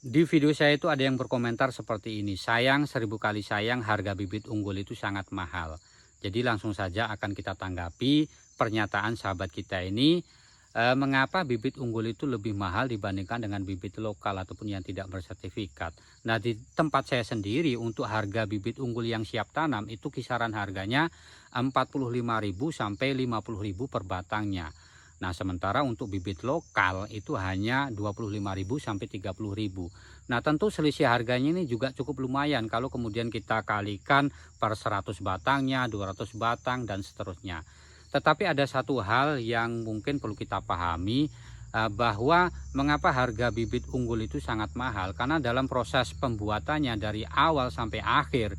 Di video saya itu ada yang berkomentar seperti ini, sayang 1000 kali sayang harga bibit unggul itu sangat mahal. Jadi langsung saja akan kita tanggapi pernyataan sahabat kita ini, mengapa bibit unggul itu lebih mahal dibandingkan dengan bibit lokal ataupun yang tidak bersertifikat. Nah, di tempat saya sendiri untuk harga bibit unggul yang siap tanam itu kisaran harganya 45.000 sampai 50.000 per batangnya. Nah, sementara untuk bibit lokal itu hanya 25.000 sampai 30.000. Nah, tentu selisih harganya ini juga cukup lumayan kalau kemudian kita kalikan per 100 batangnya, 200 batang dan seterusnya. Tetapi ada satu hal yang mungkin perlu kita pahami, bahwa mengapa harga bibit unggul itu sangat mahal, karena dalam proses pembuatannya dari awal sampai akhir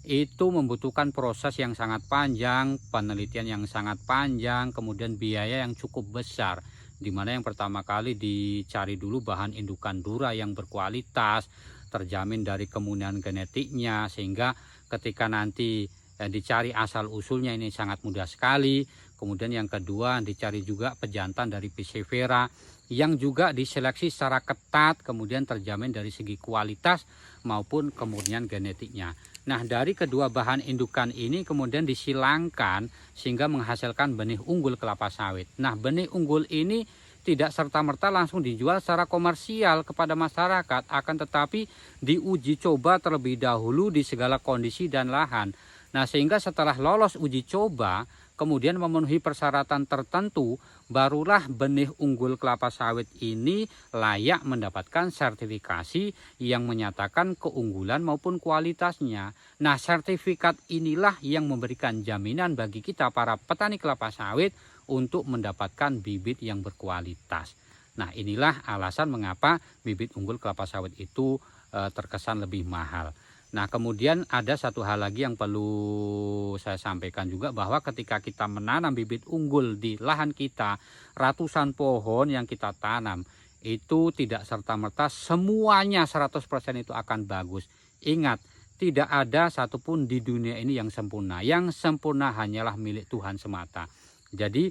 itu membutuhkan proses yang sangat panjang, penelitian yang sangat panjang, kemudian biaya yang cukup besar. Di mana yang pertama kali dicari dulu bahan indukan dura yang berkualitas, terjamin dari kemunian genetiknya, sehingga ketika nanti dicari asal usulnya ini sangat mudah sekali. Kemudian yang kedua dicari juga pejantan dari Piscifera yang juga diseleksi secara ketat, kemudian terjamin dari segi kualitas maupun kemurnian genetiknya. Nah, dari kedua bahan indukan ini kemudian disilangkan sehingga menghasilkan benih unggul kelapa sawit. Nah, benih unggul ini tidak serta-merta langsung dijual secara komersial kepada masyarakat, akan tetapi diuji coba terlebih dahulu di segala kondisi dan lahan. Nah, sehingga setelah lolos uji coba, kemudian memenuhi persyaratan tertentu, barulah benih unggul kelapa sawit ini layak mendapatkan sertifikasi yang menyatakan keunggulan maupun kualitasnya. Nah, sertifikat inilah yang memberikan jaminan bagi kita para petani kelapa sawit untuk mendapatkan bibit yang berkualitas. Nah, inilah alasan mengapa bibit unggul kelapa sawit itu terkesan lebih mahal. Nah, kemudian ada satu hal lagi yang perlu saya sampaikan juga, bahwa ketika kita menanam bibit unggul di lahan kita, ratusan pohon yang kita tanam, itu tidak serta-merta semuanya 100% itu akan bagus. Ingat, tidak ada satupun di dunia ini yang sempurna. Yang sempurna hanyalah milik Tuhan semata. Jadi,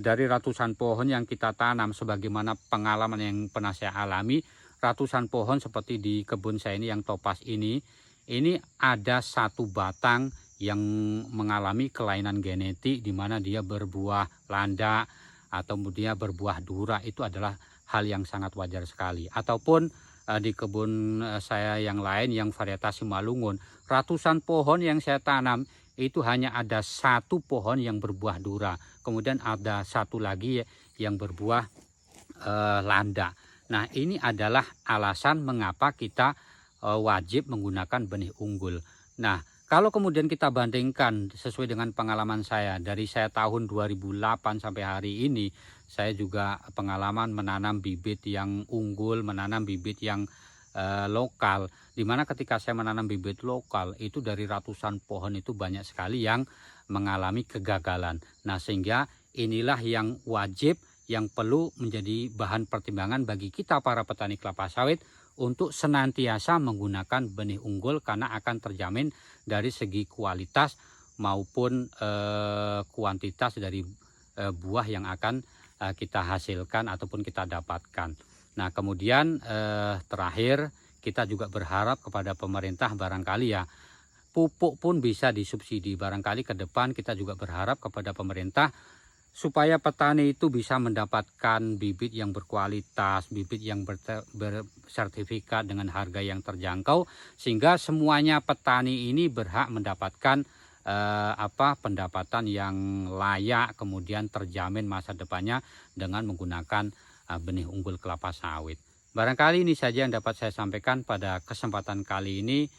dari ratusan pohon yang kita tanam, sebagaimana pengalaman yang pernah saya alami, ratusan pohon seperti di kebun saya ini yang topas ini ada satu batang yang mengalami kelainan genetik, di mana dia berbuah landa atau dia berbuah dura. Itu adalah hal yang sangat wajar sekali. Ataupun di kebun saya yang lain yang varietas Simalungun, ratusan pohon yang saya tanam itu hanya ada satu pohon yang berbuah dura, kemudian ada satu lagi yang berbuah landa. Nah, ini adalah alasan mengapa kita wajib menggunakan benih unggul. Nah, kalau kemudian kita bandingkan sesuai dengan pengalaman saya, dari saya tahun 2008 sampai hari ini, saya juga pengalaman menanam bibit yang unggul, menanam bibit yang lokal. Dimana ketika saya menanam bibit lokal, itu dari ratusan pohon itu banyak sekali yang mengalami kegagalan. Nah, sehingga inilah yang wajib, yang perlu menjadi bahan pertimbangan bagi kita para petani kelapa sawit untuk senantiasa menggunakan benih unggul, karena akan terjamin dari segi kualitas maupun kuantitas dari buah yang akan kita hasilkan ataupun kita dapatkan. Nah, kemudian terakhir kita juga berharap kepada pemerintah, barangkali ya pupuk pun bisa disubsidi. Barangkali ke depan kita juga berharap kepada pemerintah supaya petani itu bisa mendapatkan bibit yang berkualitas, bibit yang bersertifikat dengan harga yang terjangkau, sehingga semuanya petani ini berhak mendapatkan pendapatan yang layak, kemudian terjamin masa depannya dengan menggunakan benih unggul kelapa sawit. Barangkali ini saja yang dapat saya sampaikan pada kesempatan kali ini.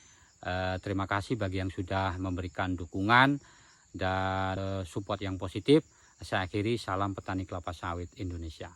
Terima kasih bagi yang sudah memberikan dukungan dan support yang positif. Saya akhiri, salam petani kelapa sawit Indonesia.